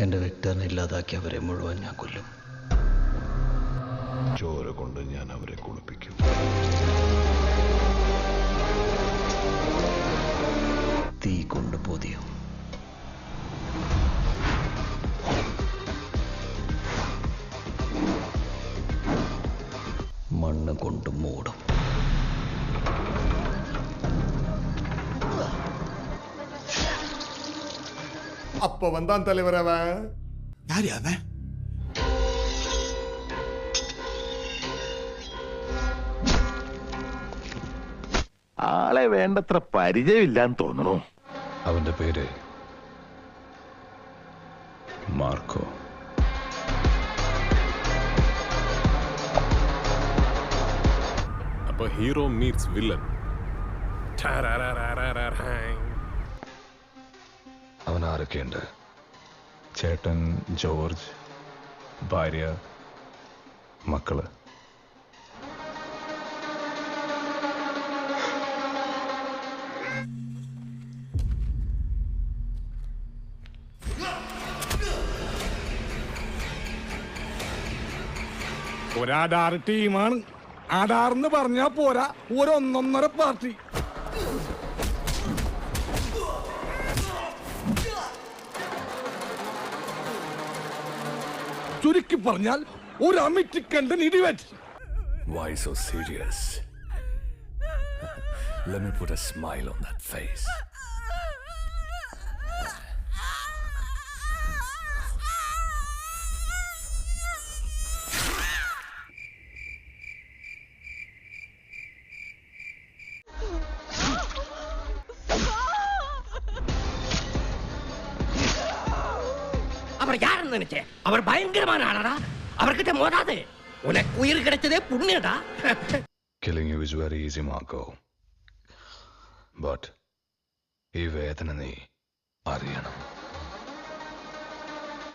എൻ്റെ വിക്ടറിനെ ഇല്ലാതാക്കി അവരെ മുഴുവൻ ഞാൻ കൊല്ലും. ചോര കൊണ്ട് ഞാൻ അവരെ കുളിപ്പിക്കും. തീ കൊണ്ട് പൊതിയും. മണ്ണ് കൊണ്ട് മൂടും. அப்ப வந்தான் தலைவர் அவன். யாரு அவன்? ആളെ വേണ്ടത്ര പരിചയമില്ലാന്ന് തോന്നുന്നു. അവന്റെ പേര് മാർക്കോ. അപ്പൊ ഹീറോ മീറ്റ്സ് വില്ലൻ. അവൻ ആരൊക്കെയുണ്ട്? ചേട്ടൻ, ജോർജ്, ഭാര്യ, മക്കള്. ഒരാടാറ് ടീമാണ്. ആടാറെന്ന് പറഞ്ഞാ പോരാ, ഒരൊന്നൊന്നര പാർട്ടി. ചുരുക്കി പറഞ്ഞാൽ ഒരു അമിറ്റിക്കണ്ട ഇടിവെറ്റ്. Why so serious? Let me put a smile on that face. அவர் யாருன்னு நினைச்சேன்? அவர் பயங்கரமான ஆளாடா. அவர்கிட்ட மோதாதே, உனக்கு உயிர் கிடைச்சதே புண்ணியடா. Killing you is very easy, Marco. But ഈ വേദന നീ അറിയണം.